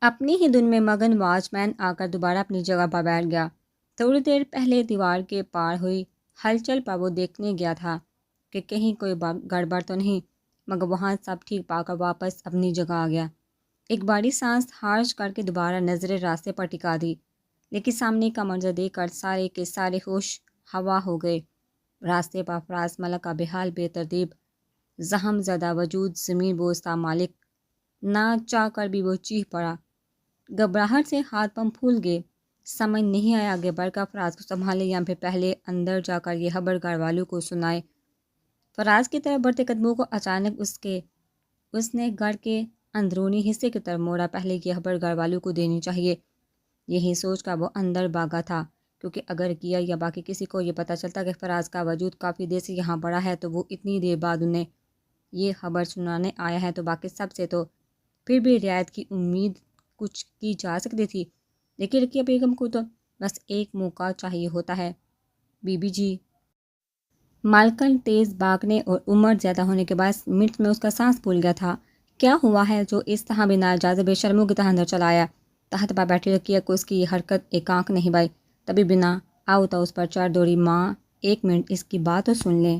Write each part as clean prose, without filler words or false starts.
اپنی ہی دن میں مگن واچ مین آ کر دوبارہ اپنی جگہ پر بیٹھ گیا۔ تھوڑی دیر پہلے دیوار کے پار ہوئی ہلچل پر وہ دیکھنے گیا تھا کہ کہیں کوئی گڑبڑ تو نہیں، مگر وہاں سب ٹھیک پا کر واپس اپنی جگہ آ گیا۔ ایک بڑی سانس خارج کر کے دوبارہ نظریں راستے پر ٹکا دی، لیکن سامنے کا منظر دیکھ کر سارے کے سارے ہوش ہوا ہو گئے۔ راستے پر فراز ملک کا بے حال بے ترتیب زخم زدہ وجود زمین بوس تھا۔ مالک نہ چاہ کر بھی وہ چیخ پڑا۔ گھبراہٹ سے ہاتھ پاؤں پھول گئے۔ سمجھ نہیں آیا آگے بڑھ کر فراز کو سنبھالے یا پھر پہلے اندر جا کر یہ خبر گھر والوں کو سنائے۔ فراز کی طرف بڑھتے قدموں کو اچانک اس نے گھر کے اندرونی حصے کی طرف موڑا۔ پہلے یہ خبر گھر والوں کو دینی چاہیے، یہی سوچ کر وہ اندر بھاگا تھا، کیونکہ اگر کیا یا باقی کسی کو یہ پتہ چلتا کہ فراز کا وجود کافی دیر سے یہاں پڑا ہے تو وہ اتنی دیر بعد انہیں یہ خبر سنانے آیا ہے، تو باقی سب سے تو پھر بھی رعایت کی امید کچھ کی جا سکتی تھی، لیکن رقیہ بیگم کو تو بس ایک موقع چاہیے ہوتا ہے۔ Be B G. مالکن تیز بھاگنے اور عمر زیادہ ہونے کے باعث منٹ میں اس کا سانس پھول گیا تھا۔ کیا ہوا ہے جو اس طرح بنا اجازت بے شرموں کی طرح اندر چلا آیا؟ تحت پر بیٹھی رقیہ کو اس کی یہ حرکت ایک آنکھ نہیں بھائی، تبھی بنا آؤتا اس پر چڑھ دوڑی۔ ماں ایک منٹ اس کی بات تو سن لیں۔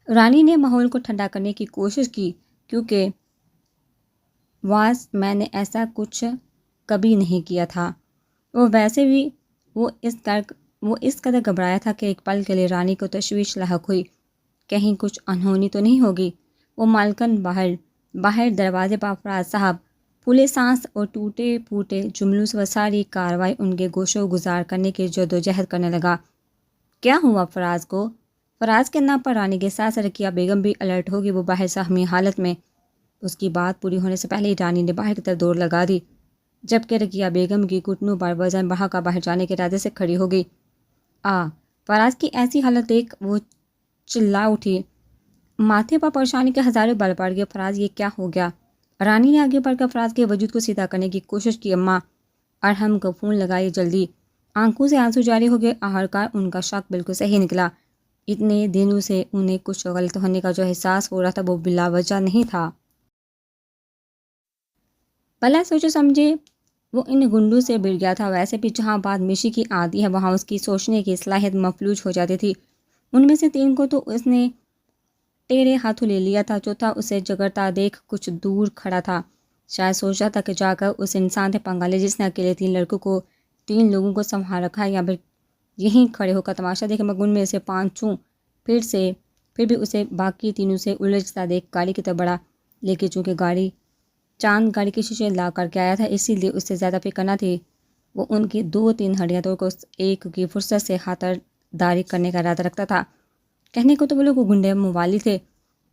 رانی نے ماحول کو ٹھنڈا کرنے کی کوشش کی، کیونکہ واس میں نے ایسا کچھ کبھی نہیں کیا تھا۔ وہ ویسے بھی وہ اس قدر گھبرایا تھا کہ ایک پل کے لیے رانی کو تشویش لاحق ہوئی، کہیں کچھ انہونی تو نہیں ہوگی۔ وہ مالکن باہر دروازے پر فراز صاحب پھولے سانس اور ٹوٹے پھوٹے جملوں سے وہ ساری کارروائی ان کے گوشو گزار کرنے کی جدوجہد کرنے لگا۔ کیا ہوا فراز کو؟ فراز کے نام پر رانی کے ساتھ رقیہ بیگم بھی الرٹ ہوگی۔ وہ باہر زخمی حالت میں۔ اس کی بات پوری ہونے سے پہلے ہی رانی نے باہر کی طرف دوڑ لگا دی، جبکہ رقیہ بیگم کی گھٹنوں پر وزن بڑھا کر باہر جانے کے ارادے سے کھڑی ہو گئی۔ فراز کی ایسی حالت دیکھ وہ چلا اٹھی۔ ماتھے پر پریشانی کے ہزاروں بال پڑ گئے۔ فراز یہ کیا ہو گیا؟ رانی نے آگے بڑھ کر فراز کے وجود کو سیدھا کرنے کی کوشش کی۔ اماں ارحم کو فون لگائیے جلدی۔ آنکھوں سے آنسو جاری ہو گئے۔ آخرکار ان کا شک بالکل صحیح نکلا۔ اتنے دنوں سے انہیں کچھ غلط ہونے کا جو احساس ہو رہا تھا وہ بلا وجہ نہیں تھا۔ بلا سوچے سمجھے وہ ان گنڈوں سے بڑھ گیا تھا۔ ویسے بھی جہاں بات میشی کی آتی ہے وہاں اس کی سوچنے کی صلاحیت مفلوج ہو جاتی تھی۔ ان میں سے 3 کو تو اس نے ٹیڑے ہاتھوں لے لیا تھا، چوتھا اسے جگرتا دیکھ کچھ دور کھڑا تھا۔ شاید سوچ رہا تھا کہ جا کر اس انسان سے پنگا لے جس نے اکیلے 3 لوگوں کو سنبھال رکھا ہے، یا پھر یہیں کھڑے ہو کر تماشا دیکھے، مگر ان میں سے 5 پھر بھی اسے باقی 3 سے الجھتا دیکھ گاڑی کی طرف بڑھا۔ لیکن چونکہ چاند گاڑی کے شیشے لا کر کے آیا تھا، اسی لیے اس سے زیادہ فکر نہ تھی۔ وہ ان کی 2-3 ہڈیاں توڑ کر اس ایک کی فرصت سے خاطر داری کرنے کا ارادہ رکھتا تھا۔ کہنے کو تو وہ لوگ گنڈے موالی تھے،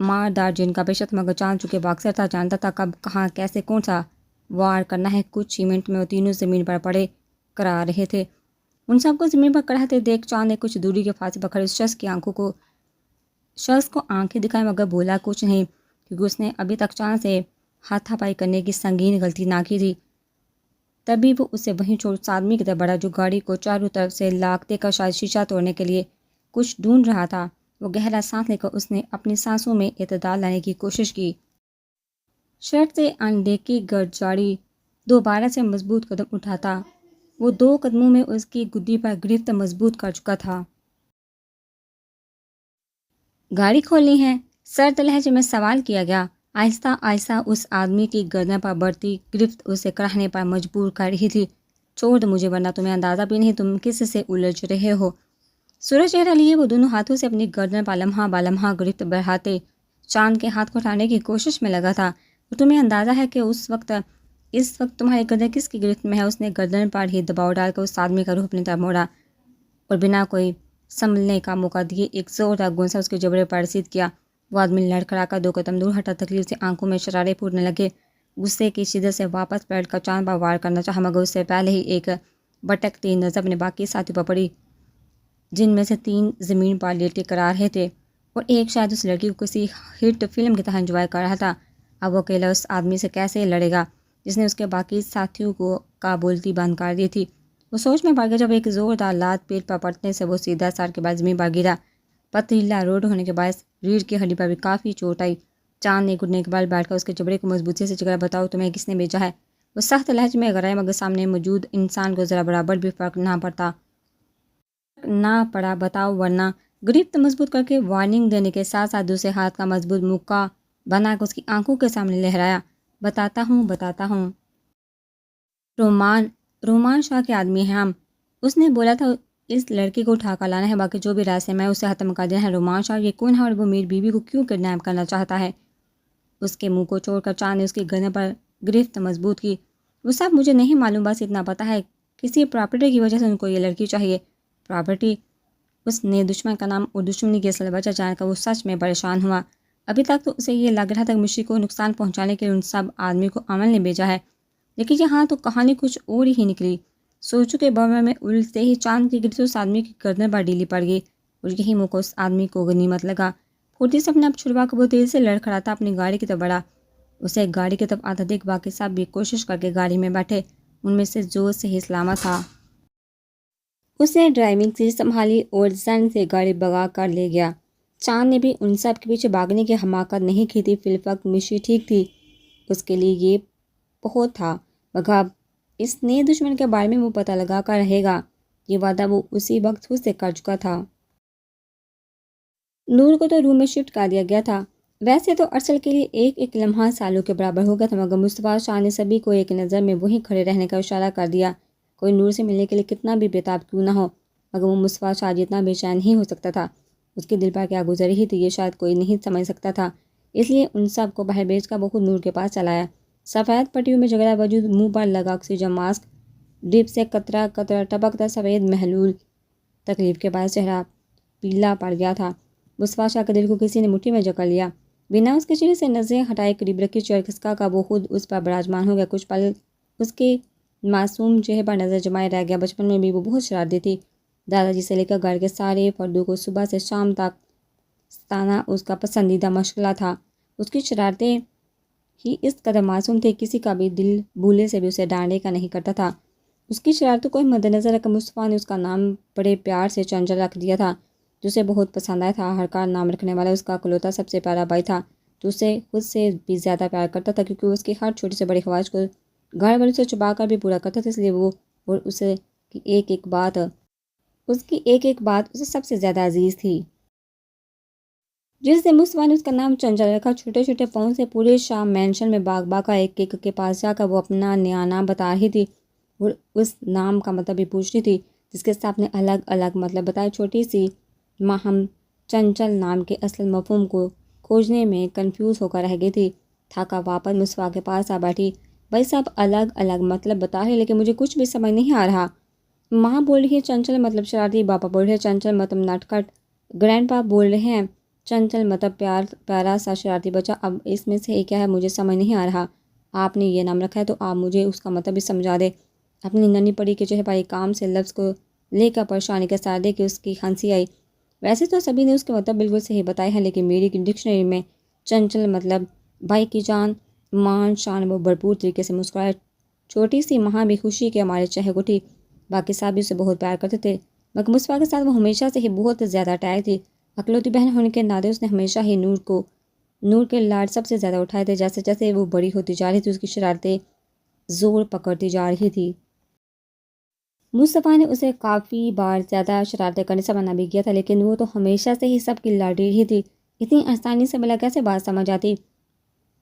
ماردار جن کا پیشہ تھا، مگر چاند چونکہ باکسر تھا، جانتا تھا کب کہاں کیسے کون سا وار کرنا ہے۔ کچھ ہی منٹ میں وہ تینوں زمین پر پڑے کرا رہے تھے۔ ان سب کو زمین پر کڑاہتے دیکھ چاند نے کچھ دوری کے فاصلے پر کھڑے اس شخص کو آنکھیں دکھائیں، مگر بولا کچھ نہیں، کیونکہ اس نے ابھی تک چاند سے ہاتھا پائی کرنے کی سنگین غلطی نہ کی تھی۔ تبھی وہ اسے وہیں چھوڑ اس آدمی کی طرف بڑھا جو گاڑی کو چاروں طرف سے لاک دے کر شاید شیشہ توڑنے کے لیے کچھ ڈھونڈ رہا تھا۔ وہ گہرا سانس لے کر اس نے اپنی سانسوں میں اعتدال لانے کی کوشش کی۔ شرٹ سے اندیکھی گرد جاڑی دوبارہ سے مضبوط قدم اٹھاتا، وہ 2 قدموں میں اس کی گدی پر گرفت مضبوط کر چکا تھا۔ گاڑی کھولنی ہے؟ سرد لہجے میں سوال کیا گیا۔ آہستہ آہستہ اس آدمی کی گردن پر بڑھتی گرفت اسے کراہنے پر مجبور کر رہی تھی۔ چھوڑ دو مجھے، ورنہ تمہیں اندازہ بھی نہیں تم کس سے الجھ رہے ہو۔ سورج چہرہ لیے وہ دونوں ہاتھوں سے اپنی گردن پر لمحہ بالمحہ گرفت بڑھاتے چاند کے ہاتھ کو ہٹانے کی کوشش میں لگا تھا۔ اور تمہیں اندازہ ہے کہ اس وقت تمہاری گردن کس کی گرفت میں ہے؟ اس نے گردن پر ہی دباؤ ڈال کر اس آدمی کا روح اپنی طرف موڑا اور بنا کوئی سنبھلنے کا موقع دیے ایک زوردار گونسا اس کے جبڑے پر رسید کیا۔ وہ آدمی لڑکھڑا کر 2 قدم دور ہٹا، تکلیف سے آنکھوں میں شرارے پھوٹنے لگے۔ غصے کی شدت سے واپس پلٹ کر چاند پر وار کرنا چاہا، مگر اس سے پہلے ہی ایک بھٹکتی نظر اپنے باقی ساتھیوں پر پڑی، جن میں سے 3 زمین پر لیٹے قرار رہے تھے اور ایک شاید اس لڑکی کو کسی ہٹ فلم کی طرح انجوائے کر رہا تھا۔ اب وہ اکیلا اس آدمی سے کیسے لڑے گا جس نے اس کے باقی ساتھیوں کو بولتی بند کر دی تھی؟ وہ سوچ میں پڑ گیا جب ایک زوردار لات پیٹ پر پڑنے سے وہ سیدھا سر کے بعد زمین پر گرا۔ پتھریلا روڈ ہونے کے باعث ریڑھ کی ہڈی پر بھی کافی چوٹ آئی چاند نے گھٹنے کے بال بیٹھ کر اس کے جبڑے کو مضبوطی سے جگڑا. بتاؤ تمہیں کس نے بھیجا ہے؟ وہ سخت لہجے میں غرائے مگر سامنے موجود انسان کو ذرا برابر بھی فرق نہ پڑا. بتاؤ ورنہ. گرفت مضبوط کر کے وارننگ دینے کے ساتھ ساتھ دوسرے ہاتھ کا مضبوط مکہ بنا کر اس کی آنکھوں کے سامنے لہرایا. بتاتا ہوں. رومان شاہ کے آدمی ہیں ہم. اس نے بولا تھا اس لڑکی کو اٹھا کر لانا ہے، باقی جو بھی راستے میں اسے ختم کر دینا ہے. رومان شاہ یہ کون ہے اور وہ میری بیوی کو کیوں کڈنیپ کرنا چاہتا ہے؟ اس کے منہ کو چھوڑ کر چاند نے اس کی گردن پر گرفت مضبوط کی. وہ سب مجھے نہیں معلوم، بس اتنا پتہ ہے کسی پراپرٹی کی وجہ سے ان کو یہ لڑکی چاہیے. پراپرٹی؟ اس نے دشمن کا نام اور دشمنی کی اصل وجہ جان کر وہ سچ میں پریشان ہوا. ابھی تک تو اسے یہ لگ رہا تھا کہ مشی کو نقصان پہنچانے کے لیے ان سب آدمی کو عمل نے بھیجا ہے، لیکن یہاں تو کہانی کچھ اور ہی نکلی. سوچوں کے بوڑھے میں الٹتے ہی چاند کی گرفت اس آدمی کی گردن پر ڈیلی پڑ گئی اور یہی موقع اس آدمی کو غنیمت لگا. پھرتی سے اپنے آپ چھڑوا کر وہ تیزی سے لڑکھڑاتا اپنی گاڑی کی طرف بڑھا. اسے گاڑی کی طرف آتا دیکھ باقی سب بھی کوشش کر کے گاڑی میں بیٹھے. ان میں سے زور سے ہی سلامت تھا. اس نے ڈرائیونگ سیٹ سنبھالی اور زن سے گاڑی بگا کر لے گیا. چاند نے بھی ان سب کے پیچھے بھاگنے کی حماقت نہیں کی تھی. فی الوقت مشی ٹھیک تھی، اس کے لیے یہ بہت تھا. مگر اس نے دشمن کے بارے میں وہ پتہ لگا کر رہے گا. یہ وعدہ وہ اسی وقت خود سے کر چکا تھا. نور کو تو روم میں شفٹ کر دیا گیا تھا. ویسے تو ارسل کے لیے ایک ایک لمحہ سالوں کے برابر ہو گیا تھا، مگر مصطفیٰ شاہ نے سبھی کو ایک نظر میں وہیں کھڑے رہنے کا اشارہ کر دیا. کوئی نور سے ملنے کے لیے کتنا بھی بےتاب کیوں نہ ہو، مگر وہ مصطفیٰ شاہ جتنا بے چین نہیں ہو سکتا تھا. اس کے دل پر کیا گزر رہی تھی یہ شاید کوئی نہیں سمجھ سکتا تھا. اس لیے ان سب کو باہر بھیج کر وہ خود نور کے پاس چلایا. سفید پٹیوں میں جگڑا وجود، منہ پر لگا آکسیجن ماسک، ڈرپ سے قطرہ قطرہ ٹپکتا سفید محلول. تکلیف کے بعد چہرہ پیلا پڑ گیا تھا. مصطفیٰ شاہ کے دل کو کسی نے مٹھی میں جکڑ لیا. بنا اس کے چہرے سے نظریں ہٹائے قریب رکھی چیئر کھسکا کا وہ خود اس پر براجمان ہو گیا. کچھ پل اس کے معصوم چہرے پر نظر جمائے رہ گیا. بچپن میں بھی وہ بہت شرارتی تھی. دادا جی سے لے کر گھر کے سارے فردوں کو صبح سے شام تک ستانا اس کا پسندیدہ مشغلہ تھا. اس کی شرارتیں ہی اس قدر معصوم تھے، کسی کا بھی دل بھولے سے بھی اسے ڈانٹنے کا نہیں کرتا تھا. اس کی شرارتوں کو مد نظر رکھ مصطفیٰ نے اس کا نام بڑے پیار سے چنچل رکھ دیا تھا، جو اسے بہت پسند آیا تھا. ہر کار نام رکھنے والا اس کا اکلوتا سب سے پیارا بھائی تھا، جو اسے خود سے بھی زیادہ پیار کرتا تھا، کیونکہ اس کی ہر چھوٹی سے بڑی خواہش کو گھر والوں سے چھپا کر بھی پورا کرتا تھا. اس لیے وہ اور اسے کی ایک ایک بات اسے سب سے زیادہ عزیز تھی. جس سے مصطفیٰ نے اس کا نام چنچل رکھا، چھوٹے چھوٹے پاؤں سے پورے شام مینشن میں باغ باغ کا ایک ایک کے پاس جا کر وہ اپنا نیا نام بتا رہی تھی اور اس نام کا مطلب بھی پوچھ رہی تھی، جس کے ساتھ نے الگ الگ مطلب بتائے. چھوٹی سی ماہم چنچل نام کے اصل مفہوم کو کھوجنے میں کنفیوز ہو کر رہ گئی تھی. تھکا واپس مصطفیٰ کے پاس آ بیٹھی. بھائی سب الگ الگ مطلب بتا رہے لیکن مجھے کچھ بھی سمجھ نہیں آ رہا. ماں بول رہی ہے چنچل مطلب شرارتی، پاپا بول رہے ہیں چنچل مطلب نٹکھٹ، گرینڈ پا بول رہے ہیں چنچل مطلب پیارا سا شرارتی بچہ. اب اس میں سے کیا ہے مجھے سمجھ نہیں آ رہا. آپ نے یہ نام رکھا ہے تو آپ مجھے اس کا مطلب بھی سمجھا دے. اپنی ننھی پڑی کے چہرے پر ایک کام سے لفظ کو لے کر پریشانی کا ساتھ دے کے اس کی ہنسی آئی. ویسے تو سبھی نے اس کے مطلب بالکل صحیح بتائے ہیں، لیکن میری ڈکشنری میں چنچل مطلب بھائی کی جان مان شان وہ بھرپور طریقے سے مسکرائے. چھوٹی سی ماں بھی خوشی کے ہمارے چہک اٹھی. باقی سب بھی اسے بہت پیار کرتے تھے، مگر مصطفیٰ کے ساتھ وہ ہمیشہ سے ہی بہت زیادہ اٹیچ تھی. اکلوتی بہن ہونے کے ناطے اس نے ہمیشہ ہی نور کے لاڈ سب سے زیادہ اٹھائے تھے. جیسے جیسے وہ بڑی ہوتی جا رہی تھی اس کی شرارتیں زور پکڑتی جا رہی تھی. مصطفیٰ نے اسے کافی بار زیادہ شرارتیں کرنے سے منع بھی کیا تھا، لیکن وہ تو ہمیشہ سے ہی سب کی لاڈلی رہی تھی. اتنی آسانی سے بلا کیسے بات سمجھ آتی؟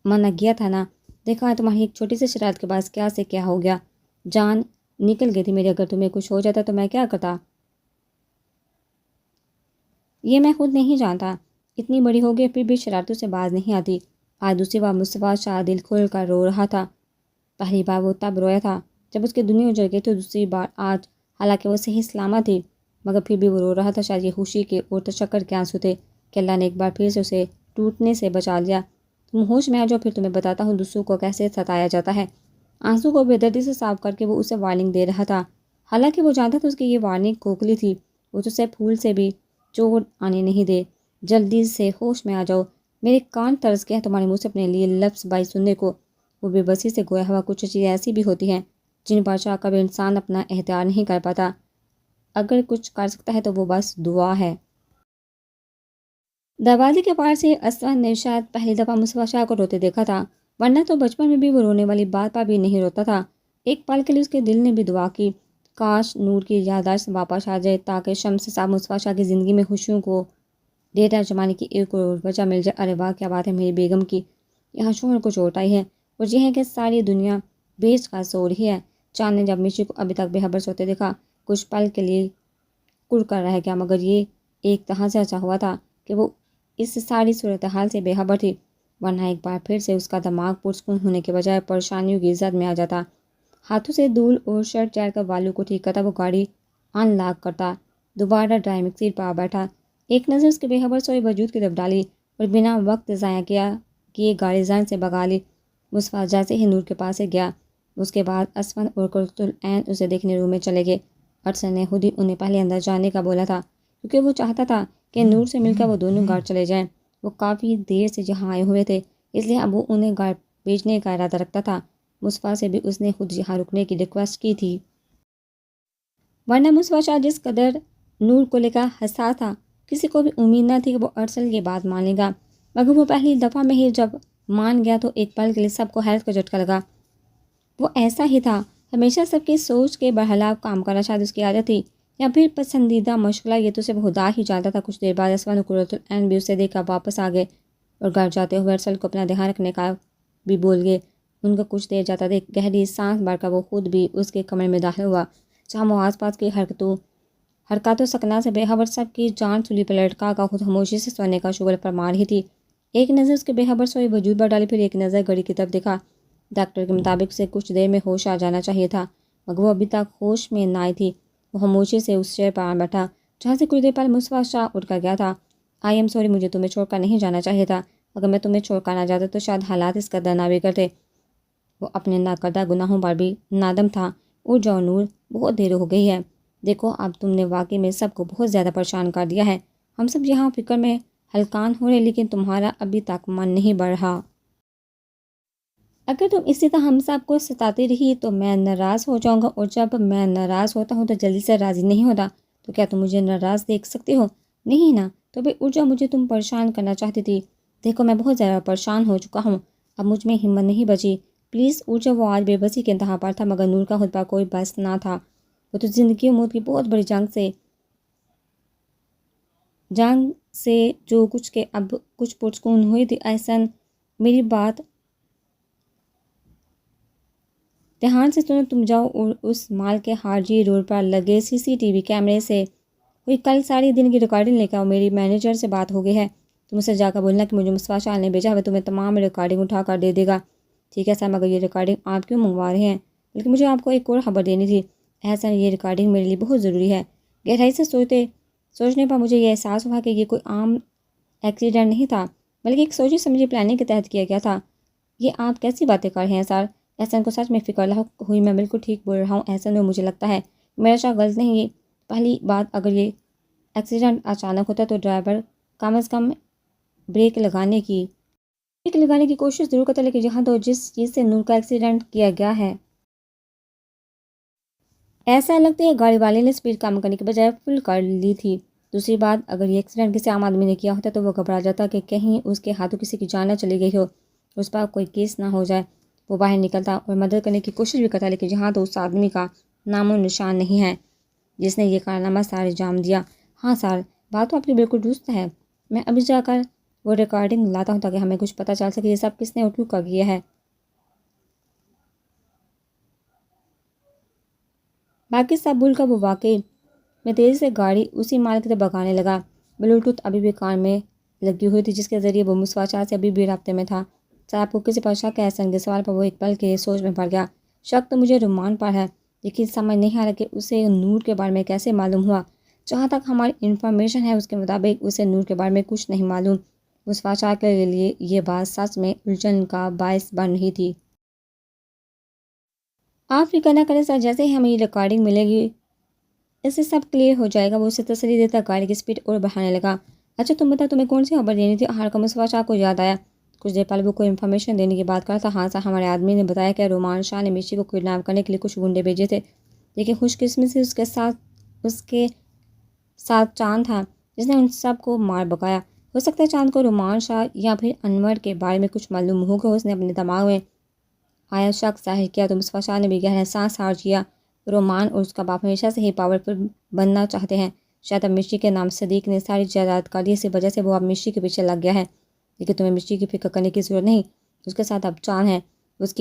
منع کیا تھا نا. دیکھا ہے تمہاری ایک چھوٹی سی شرارت کے بعد کیا سے کیا ہو گیا. جان نکل گئی تھی میری. اگر تمہیں کچھ ہو جاتا تو میں کیا کرتا یہ میں خود نہیں جانتا. اتنی بڑی ہو گئی پھر بھی شرارتوں سے باز نہیں آتی. آج دوسری بار مصطفیٰ شاہ دل کھول کر رو رہا تھا. پہلی بار وہ تب رویا تھا جب اس کی دنیا اجڑ گئی. تو دوسری بار آج، حالانکہ وہ صحیح سلامت تھی مگر پھر بھی وہ رو رہا تھا. شاید یہ خوشی کے اور تشکر کے آنسو تھے کہ اللہ نے ایک بار پھر سے اسے ٹوٹنے سے بچا لیا. تم ہوش میں آ جاؤ پھر تمہیں بتاتا ہوں دوسروں کو کیسے ستایا جاتا ہے. آنسو کو بے دردی سے صاف کر کے وہ اسے وارننگ دے رہا تھا. حالانکہ وہ جانتا تھا اس کی یہ وارننگ کھوکھلی تھی. وہ تو اسے پھول سے بھی چوٹ آنے نہیں دے. جلدی سے ہوش میں آ جاؤ. میرے کان ترس گئے ہیں تمہارے منہ سے اپنے لیے لفظ بائی سننے کو. وہ بے بسی سے گویا ہوا کچھ چیزیں ایسی بھی ہوتی ہیں جن پر چاہ کر انسان اپنا احتیاط نہیں کر پاتا. اگر کچھ کر سکتا ہے تو وہ بس دعا ہے. دروازے کے پار سے اسود نے شاید پہلی دفعہ مصطفیٰ شاہ کو روتے دیکھا تھا، ورنہ تو بچپن میں بھی وہ رونے والی بات پر بھی نہیں روتا تھا۔ ایک پل کے لیے اس کے دل نے بھی دعا کی، کاش نور کی یادداشت واپس آ جائے تاکہ شمس صاحب مصطفیٰ شاہ کی زندگی میں خوشیوں کو ڈیٹا جمانے کی ایک اور وجہ مل جائے۔ ارے واہ کیا بات ہے میری بیگم کی، یہاں شوہر کو چوٹ آئی ہے، اور یہ ہے کہ ساری دنیا بیچ کا سو رہی ہے۔ چاند نے جب مشی کو ابھی تک بے خبر سوتے دیکھا، کچھ پل کے لیے کڑ کر رہ گیا، مگر یہ ایک طرح سے اچھا ہوا تھا کہ وہ اس ساری صورتحال سے بے خبر تھی، ورنہ ایک بار پھر سے اس کا دماغ پرسکون ہونے کے بجائے پریشانیوں کی زد میں آ جاتا۔ ہاتھوں سے دھول اور شرٹ چیر کر والوں کو ٹھیک کرتا، وہ گاڑی ان لاک کرتا، دوبارہ ڈرائیونگ سیٹ پر آ بیٹھا، ایک نظر اس کے بے خبر سوئے وجود کی طرف ڈالی اور بنا وقت ضائع کیے گاڑی زن سے بگا لی۔ مصطفیٰ جیسے ہی نور کے پاس سے گیا، اس کے بعد اسفند اور قرۃ العین اسے دیکھنے روم میں چلے گئے۔ ارسلان نے خود ہی انہیں پہلے اندر جانے کا بولا تھا، کیونکہ وہ چاہتا تھا کہ نور سے مل کر وہ دونوں گھر چلے جائیں۔ وہ کافی دیر سے جہاں آئے ہوئے تھے، اس لیے اب وہ انہیں گھر بھیجنے کا ارادہ رکھتا تھا۔ مصطفیٰ سے بھی اس نے خود یہاں رکنے کی ریکویسٹ کی تھی، ورنہ مصطفیٰ شاہ جس قدر نور کو لے کر حساس تھا، کسی کو بھی امید نہ تھی کہ وہ ارسل یہ بات مان لے گا، مگر وہ پہلی دفعہ میں ہی جب مان گیا تو ایک پل کے لیے سب کو حیرت کا جھٹکا لگا۔ وہ ایسا ہی تھا، ہمیشہ سب کی سوچ کے برخلاف کام کرنا شاید اس کی عادت تھی، یا پھر پسندیدہ مشغلہ، یہ تو صرف خدا ہی جانتا تھا۔ کچھ دیر بعد اسفند و قرۃ العین بھی اسے دیکھ کر واپس آ گئے اور گھر جاتے ہوئے ارسل کو اپنا دھیان رکھنے کا بھی بول گئے۔ ان کو کچھ دیر جاتا دیکھ گہری سانس بھر کر وہ خود بھی اس کے کمرے میں داخل ہوا، جہاں وہ آس پاس کی حرکات و سکنات سے بے خبر سب کی جان سولی پر لٹکا کر خود خاموشی سے سونے کا شغل فرما رہی تھی۔ ایک نظر اس کے بے خبر سوئے وجود پر ڈالی، پھر ایک نظر گھڑی کی طرف دیکھا۔ ڈاکٹر کے مطابق اسے کچھ دیر میں ہوش آ جانا چاہیے تھا، مگر وہ ابھی تک ہوش میں نہ آئی تھی۔ وہ خاموشی سے اس چیئر پر آ بیٹھا جہاں سے کچھ دیر پہلے مصطفیٰ شاہ اٹھ کر گیا تھا۔ آئی ایم سوری، مجھے تمہیں چھوڑ کر نہیں جانا چاہیے تھا، اگر میں تمہیں چھوڑ کر نہ جاتا تو شاید حالات اس قدر نہ بگڑتے۔ وہ اپنے ناکردہ گناہوں پر بھی نادم تھا۔ اٹھ جاؤ نور، بہت دیر ہو گئی ہے، دیکھو اب تم نے واقعی میں سب کو بہت زیادہ پریشان کر دیا ہے۔ ہم سب یہاں فکر میں ہلکان ہو رہے، لیکن تمہارا ابھی تک من نہیں بڑھ رہا۔ اگر تم اسی طرح ہم سب کو ستاتی رہی تو میں ناراض ہو جاؤں گا، اور جب میں ناراض ہوتا ہوں تو جلدی سے راضی نہیں ہوتا۔ تو کیا تم مجھے ناراض دیکھ سکتے ہو؟ نہیں نا، تو پھر اٹھ جاؤ، مجھے تم پریشان کرنا چاہتی تھی۔ دیکھو میں بہت زیادہ پریشان ہو چکا ہوں، اب مجھ میں ہمت نہیں بچی، پلیز اٹھ جاؤ۔ وہ آج بے بسی کے انتہا پر تھا، مگر نور کا خود پر کوئی بس نہ تھا۔ وہ تو زندگی و موت کی بہت بڑی جنگ سے جو کچھ کے اب کچھ پرسکون ہوئی تھی۔ احسن میری بات دھیان سے سنو، تم جاؤ اور اس مال کے ہارجی روڈ پر لگے سی سی ٹی وی کیمرے سے ہوئی کل ساری دن کی ریکارڈنگ لے کر آؤ۔ میری مینیجر سے بات ہو گئی ہے، تم اسے جا کر بولنا کہ مجھے مصطفیٰ شاہ نے بھیجا ہے، وہ تمہیں تمام ریکارڈنگ اٹھا کر دے دے گا۔ ٹھیک ہے سر، مگر یہ ریکارڈنگ آپ کیوں منگوا رہے ہیں؟ بلکہ مجھے آپ کو ایک اور خبر دینی تھی۔ احسن یہ ریکارڈنگ میرے لیے بہت ضروری ہے۔ گہرائی سے سوچنے پر مجھے یہ احساس ہوا کہ یہ کوئی عام ایکسیڈنٹ نہیں تھا، بلکہ ایک سوچی سمجھی پلاننگ کے تحت کیا گیا تھا۔ یہ آپ کیسی باتیں کر رہے ہیں سر؟ احسن کو سچ میں فکر لاحق ہوئی، میں بالکل ٹھیک بول رہا ہوں احسن، اور مجھے لگتا ہے میرا شاہ غلط نہیں ہے۔ پہلی بات، اگر یہ ایکسیڈنٹ اچانک ہوتا تو ڈرائیور کم از کم بریک لگانے کی کوشش ضرور کرتا، لیکن جہاں تو جس چیز سے نور کا ایکسیڈنٹ کیا گیا ہے، ایسا لگتا ہے گاڑی والے نے سپیڈ کم کرنے کے بجائے فل کر لی تھی۔ دوسری بات، اگر یہ ایکسیڈنٹ کسی عام آدمی نے کیا ہوتا تو وہ گھبرا جاتا کہ کہیں اس کے ہاتھوں کسی کی جان نہ چلی گئی ہو، اس پر کوئی کیس نہ ہو جائے۔ وہ باہر نکلتا اور مدد کرنے کی کوشش بھی کرتا، لیکن جہاں تو اس آدمی کا نام و نشان نہیں ہے جس نے یہ کارنامہ سارے انجام دیا۔ ہاں سر، بات تو آپ کی بالکل درست ہے، میں ابھی جا کر وہ ریکارڈنگ لاتا ہوں تاکہ ہمیں کچھ پتہ چل سکے یہ سب کس نے اور کیوں کر کیا ہے۔ باقی سب بھول کر وہ واقعی میں تیزی سے گاڑی اسی مال کی طرف بھگانے لگا۔ بلوٹوتھ ابھی بھی کان میں لگی ہوئی تھی، جس کے ذریعے وہ مصطفیٰ شاہ سے ابھی بھی رابطے میں تھا۔ صاحب کو کسی پر شک ہے؟ احسن کے سوال پر وہ ایک پل کے سوچ میں پڑ گیا۔ شک تو مجھے رومان پر ہے، لیکن سمجھ نہیں آ رہا کہ اسے نور کے بارے میں کیسے معلوم ہوا۔ جہاں تک ہماری انفارمیشن ہے اس کے مطابق اسے نور کے بارے میں کچھ نہیں معلوم۔ مصطفیٰ شاہ کے لیے یہ بات سچ میں الجھن کا باعث بن رہی تھی۔ آپ فکر نہ کریں سر، جیسے ہی ہمیں یہ ریکارڈنگ ملے گی اس سے سب کلیئر ہو جائے گا۔ وہ اسے تسلی دیتا گاڑی کی سپیڈ اور بڑھانے لگا۔ اچھا تم بتا، تمہیں کون سی خبر دینی تھی؟ ہر کا مصطفیٰ شاہ کو یاد آیا۔ کچھ دیر پہلے وہ کوئی انفارمیشن دینے کی بات کرتا۔ ہاں سر، ہمارے آدمی نے بتایا کہ رومان شاہ نے مشی کو کڈنیپ کرنے کے لیے کچھ گنڈے بھیجے تھے، لیکن خوش قسمتی سے اس کے ساتھ چاند تھا جس نے ان سب کو مار بکایا۔ ہو سکتا ہے چاند کو رومان شاہ یا پھر انور کے بارے میں کچھ معلوم ہو کہ اس نے اپنے دماغ میں آیا شک ظاہر کیا تو مصطفیٰ شاہ نے بھی گہرا سانس ہار کیا۔ رومان اور اس کا باپ ہمیشہ سے ہی پاورفل بننا چاہتے ہیں۔ شاید اب مشی کے نام صدیق نے ساری جائیداد کر لی، اسی وجہ سے وہ اب مشی کے پیچھے لگ گیا ہے۔ لیکن تمہیں مشی کی فکر کرنے کی ضرورت نہیں، اس کے ساتھ اب چاند ہے، اس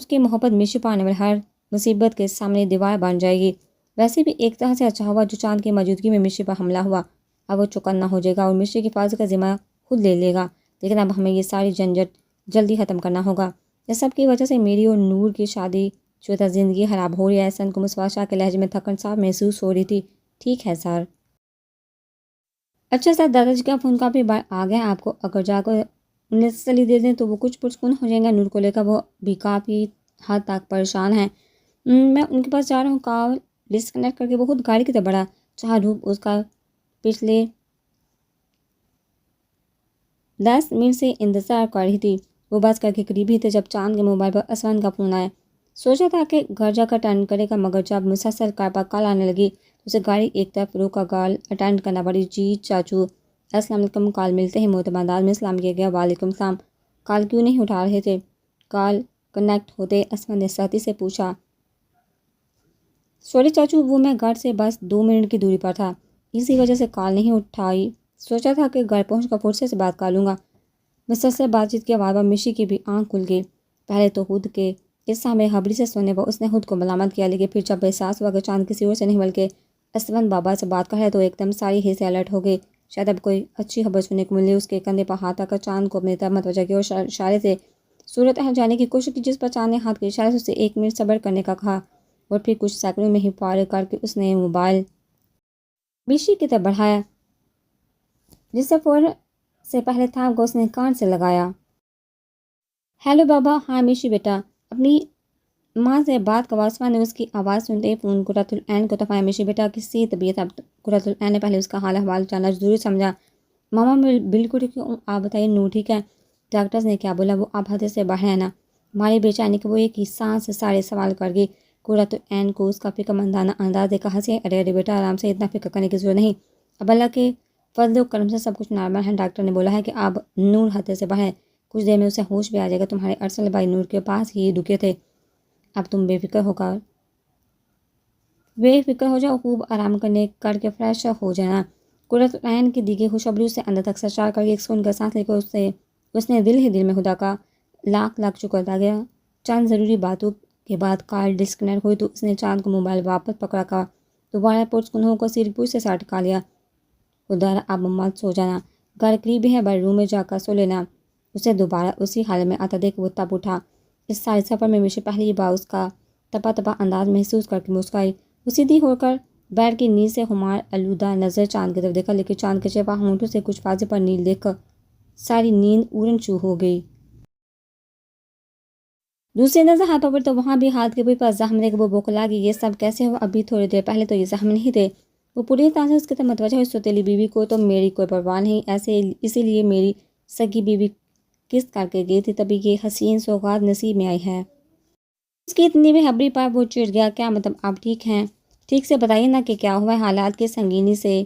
کی محبت مشی پر آنے والی ہر مصیبت کے سامنے دیوار بن جائے گی۔ ویسے بھی ایک طرح سے اچھا ہوا جو چاند کی موجودگی میں مشی پر حملہ ہوا، اب وہ چوکنا ہو جائے گا اور مشی کی حفاظت کا ذمہ خود لے لے گا۔ لیکن اب ہمیں یہ ساری جھنجھٹ جلدی ختم کرنا ہوگا۔ اس سب کی وجہ سے میری اور نور کی شادی شدہ زندگی خراب ہو رہی ہے۔ احسن کو مصطفیٰ شاہ کے لہجے میں تھکن صاف محسوس ہو رہی تھی۔ ٹھیک ہے سر۔ اچھا سر، دادا جی کا فون کا بھی آ گیا آپ کو؟ اگر جا کر انہیں تسلی دے دیں تو وہ کچھ پرسکون ہو جائیں گا۔ نور کو لے کر وہ بھی کافی حد تک پریشان ہیں۔ میں ان کے پاس جا رہا ہوں۔ کال ڈسکنیکٹ کر کے وہ خود گاڑی کی طرف بڑھا۔ جہاں دھوپ اس کا پچھلے 10 منٹ سے انتظار کر رہی تھی۔ وہ بس کر کے قریب ہی تھے جب چاند کے موبائل پر اسون کا فون آیا۔ سوچا تھا کہ گھر جا کر اٹینڈ کرے گا، مگر جب مسلسل کال آنے لگی تو اسے گاڑی ایک طرف روک کر کال اٹینڈ کرنا پڑی۔ جی چاچو، السلام علیکم۔ کال ملتے ہی محترم انداز میں سلام کیا گیا۔ وعلیکم السلام۔ کال کیوں نہیں اٹھا رہے تھے؟ کال کنیکٹ ہوتے اسون نے سختی سے پوچھا۔ سوری چاچو، وہ میں گھر سے بس 2 منٹ کی دوری پر تھا، اسی وجہ سے کال نہیں اٹھائی۔ سوچا تھا کہ گھر پہنچ کر فرصت سے بات کر لوں گا۔ مسلسل بات چیت کے بعد مشی کی بھی آنکھ کھل گئی۔ پہلے تو خود کے اس سامنے خبری سے سننے پر اس نے خود کو ملامت کیا، لیکن پھر جب احساس ہوا کہ چاند کسی اور سے نہیں بلکہ اسون بابا سے بات کر ہے تو ایک دم ساری حصے الرٹ ہو گئی۔ شاید اب کوئی اچھی خبر سننے کو ملی۔ اس کے کندھے پر ہاتھ رکھ کر چاند کو اپنی طرف متوجہ کیا اور اشارے سے صورت حال جانے کی کوشش کی، جس پر چاند نے ہاتھ کے اشارے سے اسے 1 منٹ صبر کرنے کا کہا اور پھر کچھ سیکنڈوں میں ہی فارغ کر کے اس نے موبائل مشی کی طرف بڑھایا، جس سے فوراً سے پہلے تھام کو اس نے کان سے لگایا۔ ہیلو بابا۔ ہاں مشی بیٹا، اپنی ماں سے بات کا واسطہ نے اس کی آواز سنتے ہی فون قرۃ العین کو دفایا۔ مشی بیٹا کسی طبیعت؟ اب قرۃ العین نے پہلے اس کا حال احوال جاننا ضروری سمجھا۔ ماما میں بالکل ٹھیک ہوں، آپ بتائیے نور ٹھیک ہے؟ ڈاکٹرز نے کیا بولا؟ وہ اب حد سے باہر ہے نا؟ ہماری بے چینی کہ وہ ایک ہی سانس سے سارے سوال کر گئی۔ قرۃ العین کو اس کا فکر مندانہ انداز دیکھا ہنسی۔ ارے ارے بیٹا آرام سے، اتنا فکر کرنے کی ضرورت نہیں، اب اللہ کے فضل و کرم سے سب کچھ نارمل ہے۔ ڈاکٹر نے بولا ہے کہ اب نور حد سے باہر ہے، کچھ دیر میں اسے ہوش بھی آ جائے گا۔ تمہارے ارسل بھائی نور کے پاس ہی رکے تھے، اب تم بے فکر ہو جاؤ، خوب آرام کر کے فریش ہو جانا۔ قرۃ العین کی دیگی خوشخبری سے اندر تک سرشار کر کے ایک سکون کا سانس لے کر اس نے دل ہی دل میں خدا کا لاکھ لاکھ شکر ادا کیا۔ چند ضروری باتوں کے بعد کال ڈسکنیکٹ ہوئی تو اس نے چاند کو موبائل واپس پکڑا کر دوبارہ پرسکون ہو کر سر پوچھ سے ساتھ ٹکا لیا۔ خدا اب مت سو جانا، گھر قریب ہی ہے، بیڈ روم میں جا کر سو لینا۔ اسے دوبارہ اسی حالت میں آتا دیکھ وہ تب اٹھا۔ اس سارے سفر میں مشی پہلی بار اس کا تپا تپا انداز محسوس کر کے مسکرائی۔ وہ سیدھی ہو کر بیڈ کی نیند سے خمار آلودہ نظر چاند کی طرف دیکھا، لیکن چاند کے شفاف ہونٹوں سے کچھ واضح پر نیل دیکھ کر ساری نیند اورن چو ہو گئی۔ دوسری نظر ہاتھوں پر تو وہاں بھی ہاتھ کے بوئی پر زخم دیکھ وہ بوکھلا گئی۔ یہ سب کیسے ہوا؟ ابھی تھوڑی دیر پہلے تو یہ زخم نہیں تھے۔ وہ پوری طرح سے اس کی طرف متوجہ ہوئی۔ سوتیلی بیوی کو تو میری کوئی پرواہ نہیں، اسی لیے میری سگی بیوی قسط کر کے گئی تھی، تبھی یہ حسین سوغات نصیب میں آئی ہے۔ اس کی اتنی بھی خبری پر وہ چڑ گیا۔ کیا مطلب آپ ٹھیک ہیں؟ ٹھیک سے بتائیے نا کہ کیا ہوا ہے؟ حالات کی سنگینی سے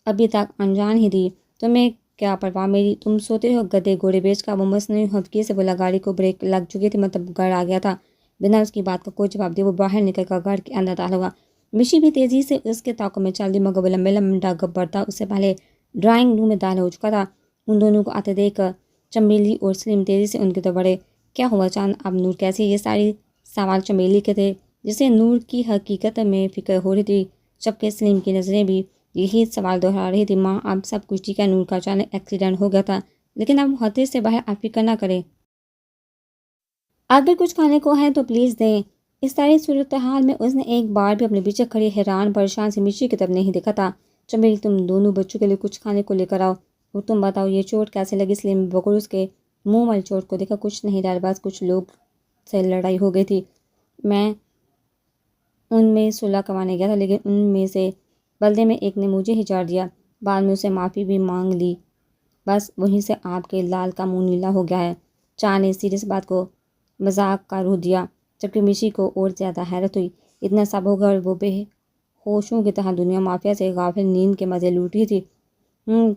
ابھی تک انجان ہی تھی، تمہیں کیا پرواہ میری؟ تم سوتے ہو گدے گھوڑے بیچ کر؟ وہ مصنوعی خفگی سے بولا۔ گاڑی کو بریک لگ چکی تھی، مطلب گھر آ گیا تھا۔ بنا اس کی بات کا کوئی جواب دے وہ باہر نکل کر گھر کے اندر داخل ہوا۔ مشی بھی تیزی سے اس کے تعاقب میں چل دی، مگر وہ لمبے لمبا گبرتا اس سے پہلے ڈرائنگ روم میں داخل ہو چکا تھا۔ ان دونوں کو آتے دیکھ کر چمیلی اور سلیم تیزی سے ان کی طرف بڑھے۔ کیا ہوا چاند؟ اب نور کیسی؟ یہ ساری سوال چمیلی کے تھے، جسے نور کی حقیقت میں فکر ہو رہی تھی، جبکہ سلیم کی نظریں بھی یہی سوال دہرا رہی تھی۔ ماں اب سب کچھ ٹھیک ہے، نور کا اچانک ایکسیڈنٹ ہو گیا تھا، لیکن اب خطرے سے باہر، آپ فکر نہ کریں۔ اگر کچھ کھانے کو ہے تو پلیز دیں۔ اس ساری صورتحال میں اس نے ایک بار بھی اپنے پیچھے کھڑی حیران پریشان سی مشی کی طرف نہیں دیکھا تھا۔ چمیلی تم دونوں بچوں کے لیے کچھ کھانے کو لے کر آؤ، اور تم بتاؤ یہ چوٹ کیسے لگی؟ سلیم بغور اس کے منہ والی چوٹ کو دیکھا۔ کچھ نہیں ڈر، بس کچھ لوگ سے لڑائی ہو گئی تھی، میں ان میں صلح کروانے گیا تھا، لیکن ان میں سے بلدے میں ایک نے مجھے ہی جاڑ دیا، بعد میں اسے معافی بھی مانگ لی، بس وہیں سے آپ کے لال کا منہ نیلا ہو گیا ہے۔ چاند نے سیریس بات کو مذاق کا روح دیا، جبکہ مشی کو اور زیادہ حیرت ہوئی۔ اتنا سب ہو گیا اور وہ بے ہوشوں کی طرح دنیا مافیا سے غافل نیند کے مزے لوٹ رہی تھی۔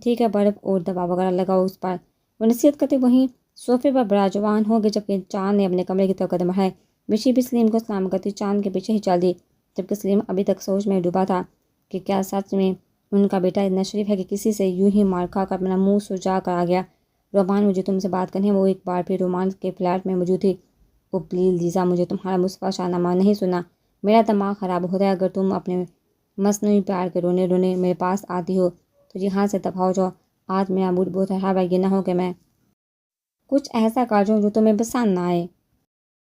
ٹھیک ہے، برف اور دوا وغیرہ لگاؤ اس پر، وہ نصیحت کرتے وہیں صوفے پر بڑا جوان ہو گئے، جبکہ چاند نے اپنے کمرے کی طرف قدم بڑھائے۔ بشی بھی سلیم کو سلام کرتی چاند کے پیچھے ہی چل دی، جبکہ سلیم ابھی تک سوچ میں ڈوبا تھا کہ کیا سچ میں ان کا بیٹا اتنا شریف ہے کہ کسی سے یوں ہی مار کھا کر اپنا منہ سجا کر آ گیا۔ رومان، مجھے تم سے بات کرنی ہے۔ وہ ایک بار پھر رومان کے فلیٹ میں موجود تھی۔ او پلیز لیزا، مجھے تمہارا مصفا شاہ نامہ نہیں سنا، میرا دماغ خراب ہوتا ہے۔ اگر تم اپنے مصنوعی پیار کے رونے رونے میرے پاس آتی ہو تو یہاں سے دفع ہو جاؤ۔ آج میرا موڈ بہت خراب ہے، یہ نہ ہو کہ میں کچھ ایسا کر جاؤں جو تمہیں پسند نہ آئے۔